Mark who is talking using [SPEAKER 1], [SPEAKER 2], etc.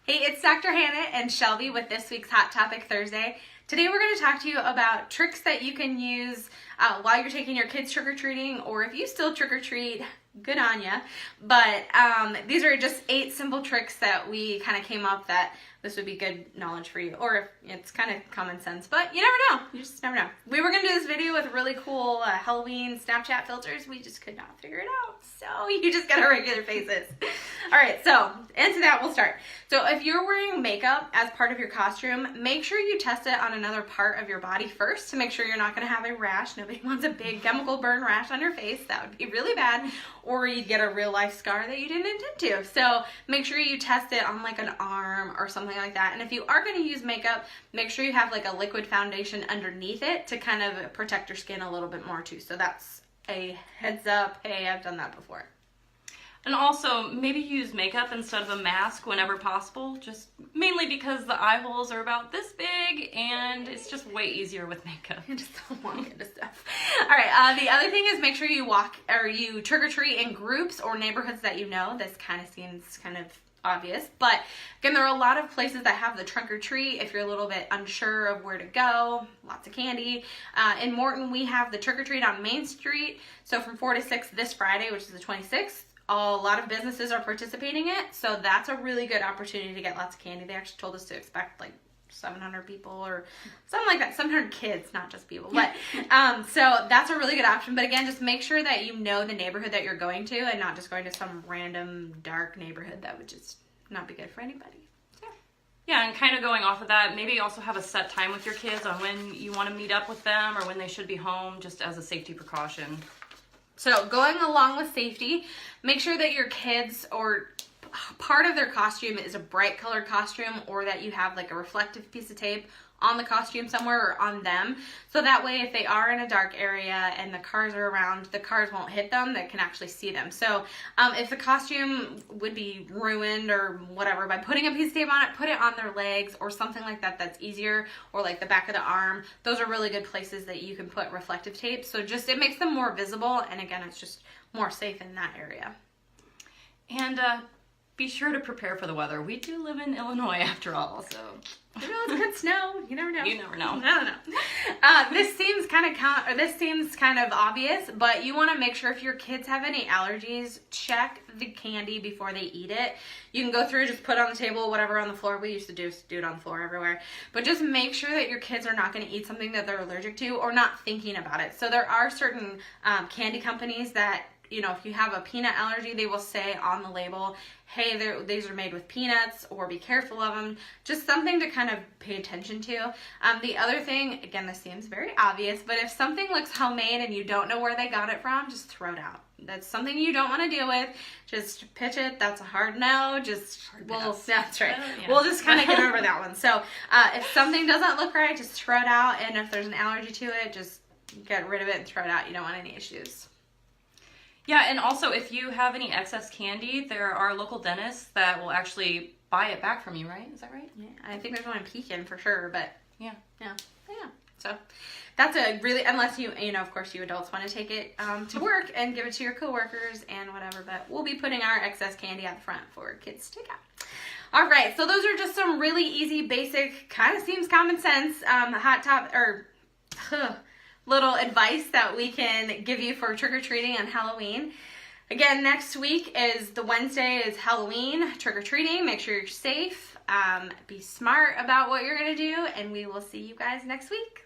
[SPEAKER 1] Hey, it's Dr. Hannah and Shelby with this week's Hot Topic Thursday. Today we're going to talk to you about tricks that you can use while you're taking your kids trick-or-treating, or if you still trick-or-treat, good on ya. But these are just 8 simple tricks that we kind of came up that this would be good knowledge for you, or if it's kind of common sense, but you never know. You just never know. We were going to do this video with really cool Halloween Snapchat filters. We just could not figure it out, so you just got our regular faces. All right, so into that we'll start. So if you're wearing makeup as part of your costume, make sure you test it on another part of your body first to make sure you're not going to have a rash. Nobody wants a big chemical burn rash on your face. That would be really bad, or you'd get a real life scar that you didn't intend to. So make sure you test it on like an arm or something like that. And if you are going to use makeup, make sure you have like a liquid foundation underneath it to kind of protect your skin a little bit more too. So that's a heads up. Hey, I've done that before.
[SPEAKER 2] And also, maybe use makeup instead of a mask whenever possible, just mainly because the eye holes are about this big, and it's just way easier with makeup.
[SPEAKER 1] I just don't want to get into stuff. All right, the other thing is make sure you walk or you trick-or-treat in groups or neighborhoods that you know. This kind of seems kind of obvious, but again, there are a lot of places that have the trunk or treat if you're a little bit unsure of where to go. Lots of candy. In Morton, we have the trick or treat on Main Street. So from 4 to 6 this Friday, which is the 26th, a lot of businesses are participating in it. So that's a really good opportunity to get lots of candy. They actually told us to expect like 700 people or something like that, 700 kids, not just people. But so that's a really good option. But again, just make sure that you know the neighborhood that you're going to and not just going to some random dark neighborhood that would just not be good for anybody.
[SPEAKER 2] Yeah, and kind of going off of that, maybe also have a set time with your kids on when you want to meet up with them or when they should be home, just as a safety precaution.
[SPEAKER 1] So going along with safety, make sure that your kids or part of their costume is a bright colored costume, or that you have like a reflective piece of tape on the costume somewhere or on them. So that way if they are in a dark area and the cars are around, the cars won't hit them, they can actually see them. So if the costume would be ruined or whatever, by putting a piece of tape on it, put it on their legs or something like that that's easier, or like the back of the arm. Those are really good places that you can put reflective tape. So just it makes them more visible, and again, it's just more safe in that area.
[SPEAKER 2] And be sure to prepare for the weather. We do live in Illinois after all, so...
[SPEAKER 1] You know, it's good snow. You never know.
[SPEAKER 2] You never know.
[SPEAKER 1] I don't know. This seems kind of obvious, but you want to make sure if your kids have any allergies, check the candy before they eat it. You can go through, just put it on the table, whatever on the floor. We used to do it on the floor everywhere. But just make sure that your kids are not going to eat something that they're allergic to or not thinking about it. So there are certain candy companies that, you know, if you have a peanut allergy, they will say on the label, hey, these are made with peanuts, or be careful of them. Just something to kind of pay attention to. The other thing, again, this seems very obvious, but if something looks homemade and you don't know where they got it from, just throw it out. That's something you don't want to deal with. Just pitch it. That's a hard no. That's right.
[SPEAKER 2] Yeah.
[SPEAKER 1] We'll just kind of get over that one. So if something doesn't look right, just throw it out. And if there's an allergy to it, just get rid of it and throw it out. You don't want any issues.
[SPEAKER 2] Yeah, and also if you have any excess candy, there are local dentists that will actually buy it back from you, right? Is that right?
[SPEAKER 1] Yeah, I think there's one in Pekin for sure, but
[SPEAKER 2] yeah.
[SPEAKER 1] So that's a really, unless you know, of course, you adults want to take it to work and give it to your coworkers and whatever, but we'll be putting our excess candy out front for kids to take out. All right, so those are just some really easy, basic, kind of seems common sense, little advice that we can give you for trick-or-treating on Halloween. Again, next week is the Wednesday is Halloween, trick-or-treating. Make sure you're safe. Be smart about what you're going to do, and we will see you guys next week.